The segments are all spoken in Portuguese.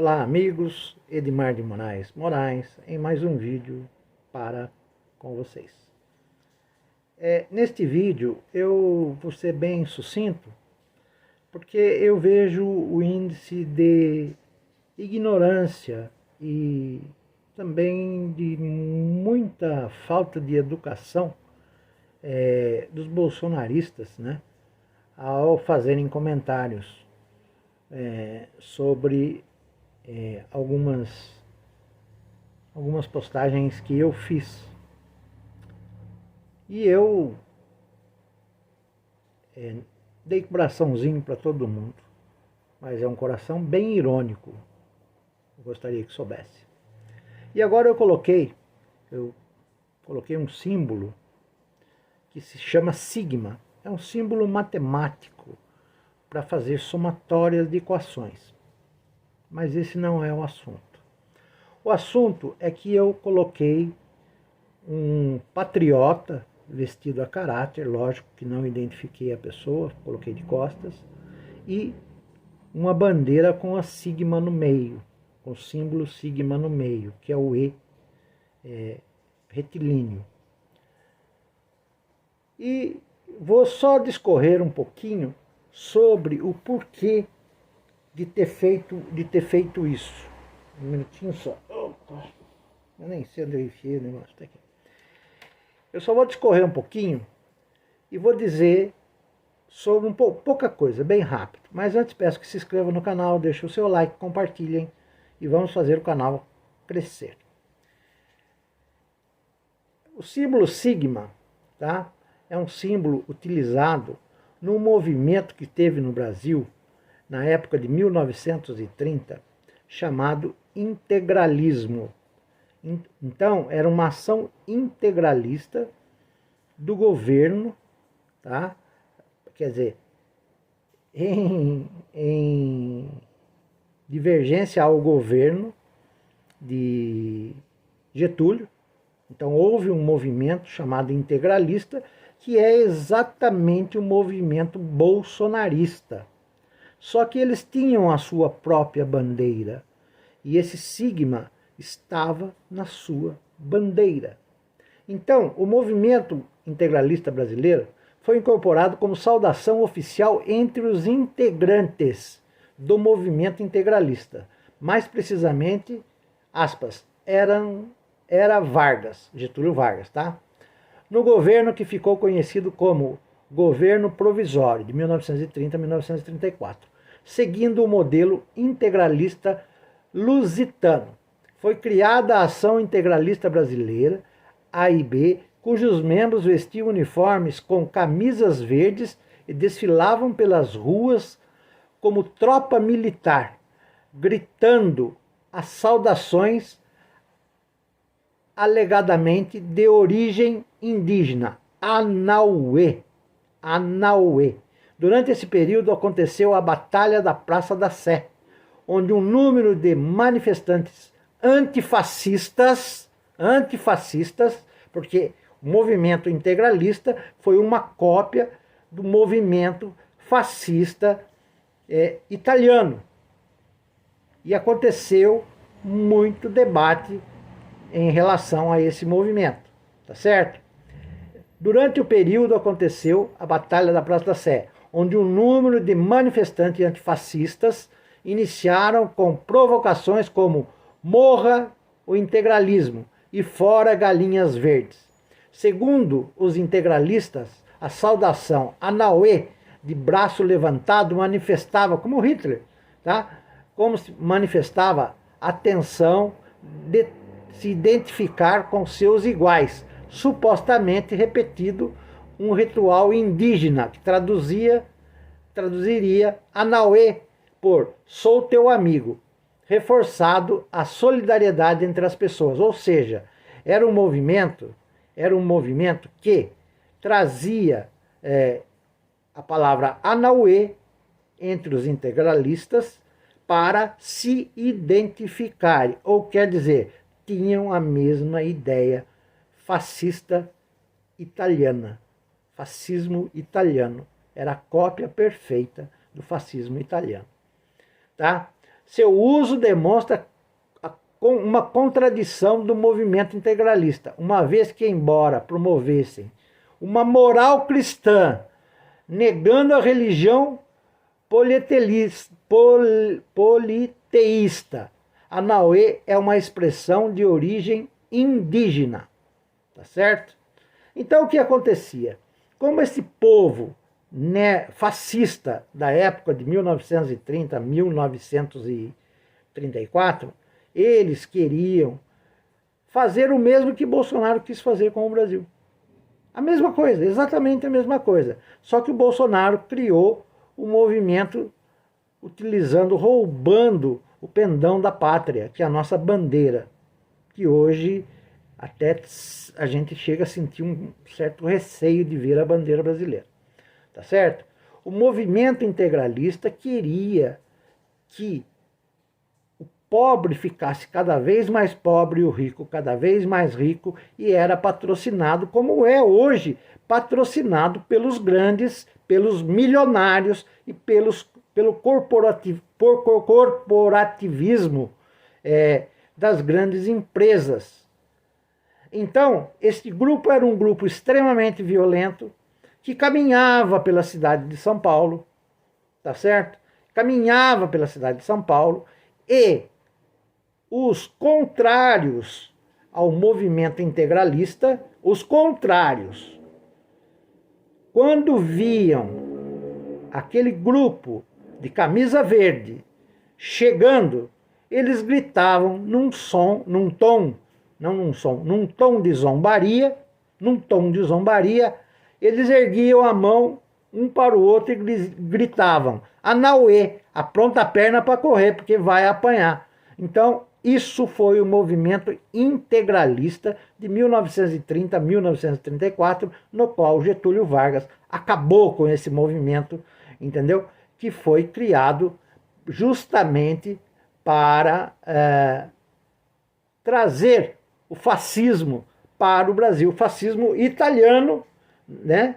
Olá amigos, Edmar de Moraes em mais um vídeo com vocês. Neste vídeo eu vou ser bem sucinto, porque eu vejo o índice de ignorância e também de muita falta de educação dos bolsonaristas, né, ao fazerem comentários sobre algumas postagens que eu fiz. E eu dei coraçãozinho para todo mundo, mas é um coração bem irônico, eu gostaria que soubesse. E agora eu coloquei um símbolo que se chama sigma, é um símbolo matemático para fazer somatórias de equações. Mas esse não é o assunto. O assunto é que eu coloquei um patriota vestido a caráter, lógico que não identifiquei a pessoa, coloquei de costas, e uma bandeira com a sigma no meio, com o símbolo sigma no meio, que é o E retilíneo. E vou só discorrer um pouquinho sobre o porquê de ter feito isso. Um minutinho só. Opa, eu nem sei onde eu enfiei o negócio. Tá aqui. Eu só vou discorrer um pouquinho e vou dizer sobre pouca coisa, bem rápido. Mas antes peço que se inscrevam no canal, deixem o seu like, compartilhem e vamos fazer o canal crescer. O símbolo sigma, tá, é um símbolo utilizado num movimento que teve no Brasil na época de 1930, chamado integralismo. Então, era uma ação integralista do governo, tá? Quer dizer, em divergência ao governo de Getúlio. Então, houve um movimento chamado integralista, que é exatamente o movimento bolsonarista. Só que eles tinham a sua própria bandeira, e esse sigma estava na sua bandeira. Então, o movimento integralista brasileiro foi incorporado como saudação oficial entre os integrantes do movimento integralista. Mais precisamente, aspas, era Vargas, Getúlio Vargas, tá? No governo que ficou conhecido como Governo Provisório, de 1930 a 1934, seguindo o modelo integralista lusitano. Foi criada a Ação Integralista Brasileira, AIB, cujos membros vestiam uniformes com camisas verdes e desfilavam pelas ruas como tropa militar, gritando as saudações alegadamente de origem indígena, Anauê. Anauê. Durante esse período aconteceu a Batalha da Praça da Sé, onde um número de manifestantes antifascistas, porque o movimento integralista foi uma cópia do movimento fascista italiano. E aconteceu muito debate em relação a esse movimento, tá certo? Durante o período aconteceu a Batalha da Praça da Sé, onde um número de manifestantes antifascistas iniciaram com provocações como "Morra o integralismo" e "Fora galinhas verdes". Segundo os integralistas, a saudação Anauê, de braço levantado, manifestava, como Hitler, tá? Como se manifestava a tensão de se identificar com seus iguais, supostamente repetido um ritual indígena que traduziria Anauê por "sou teu amigo", reforçado a solidariedade entre as pessoas. Ou seja, era um movimento que trazia a palavra Anauê entre os integralistas para se identificarem, ou quer dizer, tinham a mesma ideia fascista italiana. Fascismo italiano. Era a cópia perfeita do fascismo italiano. Tá? Seu uso demonstra uma contradição do movimento integralista, uma vez que, embora promovessem uma moral cristã, negando a religião politeísta, a Naue é uma expressão de origem indígena, tá certo? Então o que acontecia? Como esse povo fascista da época de 1930 a 1934, eles queriam fazer o mesmo que Bolsonaro quis fazer com o Brasil. A mesma coisa, exatamente a mesma coisa. Só que o Bolsonaro criou o movimento roubando o pendão da pátria, que é a nossa bandeira, que hoje até a gente chega a sentir um certo receio de ver a bandeira brasileira. Tá certo? O movimento integralista queria que o pobre ficasse cada vez mais pobre e o rico cada vez mais rico, e era patrocinado, como é hoje, patrocinado pelos grandes, pelos milionários e pelo corporativismo das grandes empresas. Então, este grupo era um grupo extremamente violento, que caminhava pela cidade de São Paulo, tá certo? Caminhava pela cidade de São Paulo, e os contrários ao movimento integralista, os contrários, quando viam aquele grupo de camisa verde chegando, eles gritavam num tom de zombaria, eles erguiam a mão um para o outro e gritavam: Anauê, apronta a perna para correr, porque vai apanhar. Então, isso foi o movimento integralista de 1930 a 1934, no qual Getúlio Vargas acabou com esse movimento, entendeu? Que foi criado justamente para trazer o fascismo para o Brasil, o fascismo italiano, né,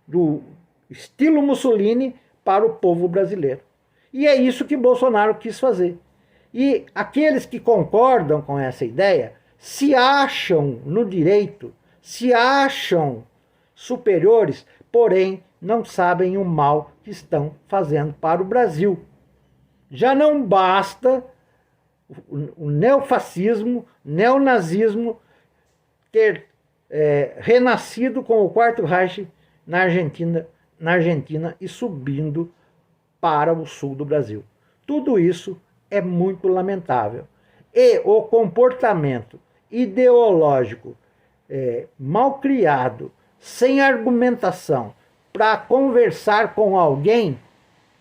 do estilo Mussolini, para o povo brasileiro. E é isso que Bolsonaro quis fazer. E aqueles que concordam com essa ideia se acham no direito, se acham superiores, porém não sabem o mal que estão fazendo para o Brasil. Já não basta o neofascismo, neonazismo ter renascido com o Quarto Reich na Argentina e subindo para o sul do Brasil. Tudo isso é muito lamentável. E o comportamento ideológico mal criado, sem argumentação, para conversar com alguém,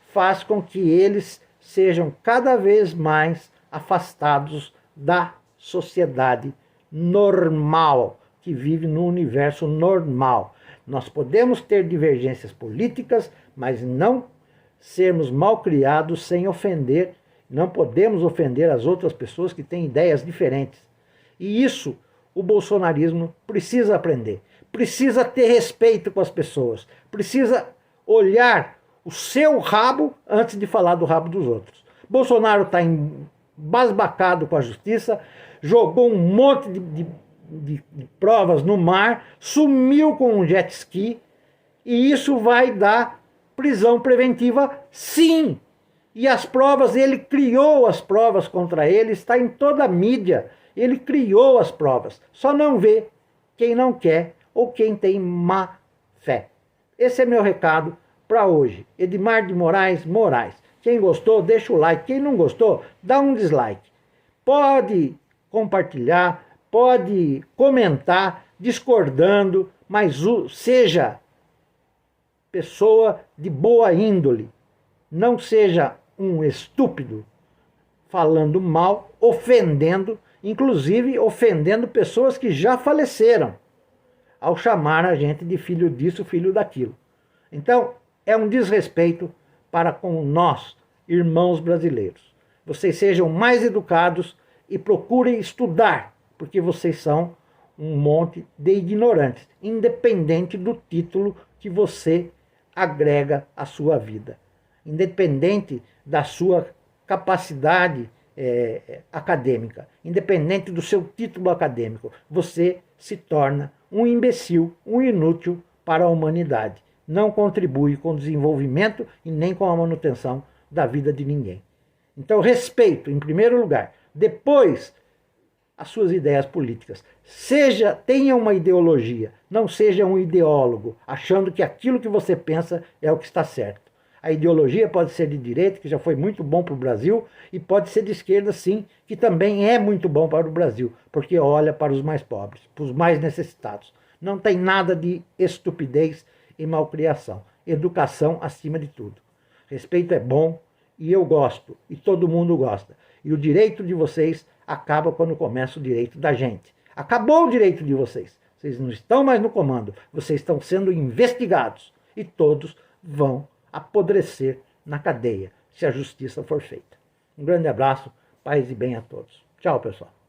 faz com que eles sejam cada vez mais afastados da sociedade normal, que vive no universo normal. Nós podemos ter divergências políticas, mas não sermos mal criados sem ofender. Não podemos ofender as outras pessoas que têm ideias diferentes. E isso o bolsonarismo precisa aprender. Precisa ter respeito com as pessoas. Precisa olhar o seu rabo antes de falar do rabo dos outros. Bolsonaro está embasbacado com a justiça, jogou um monte de provas no mar, sumiu com um jet ski, e isso vai dar prisão preventiva, sim. E as provas, ele criou as provas contra ele, está em toda a mídia, ele criou as provas, só não vê quem não quer ou quem tem má fé. Esse é meu recado para hoje. Edmar de Moraes. Quem gostou, deixa o like. Quem não gostou, dá um dislike. Pode compartilhar, pode comentar, discordando, mas seja pessoa de boa índole. Não seja um estúpido falando mal, ofendendo, inclusive ofendendo pessoas que já faleceram, ao chamar a gente de filho disso, filho daquilo. Então, é um desrespeito para com nós, irmãos brasileiros. Vocês sejam mais educados e procurem estudar, porque vocês são um monte de ignorantes, independente do título que você agrega à sua vida, independente da sua capacidade acadêmica, independente do seu título acadêmico, você se torna um imbecil, um inútil para a humanidade. Não contribui com o desenvolvimento e nem com a manutenção da vida de ninguém. Então, respeito, em primeiro lugar. Depois, as suas ideias políticas. Tenha uma ideologia, não seja um ideólogo, achando que aquilo que você pensa é o que está certo. A ideologia pode ser de direita, que já foi muito bom para o Brasil, e pode ser de esquerda, sim, que também é muito bom para o Brasil, porque olha para os mais pobres, para os mais necessitados. Não tem nada de estupidez e malcriação. Educação acima de tudo. Respeito é bom, e eu gosto, e todo mundo gosta. E o direito de vocês acaba quando começa o direito da gente. Acabou o direito de vocês. Vocês não estão mais no comando. Vocês estão sendo investigados. E todos vão apodrecer na cadeia, se a justiça for feita. Um grande abraço, paz e bem a todos. Tchau, pessoal.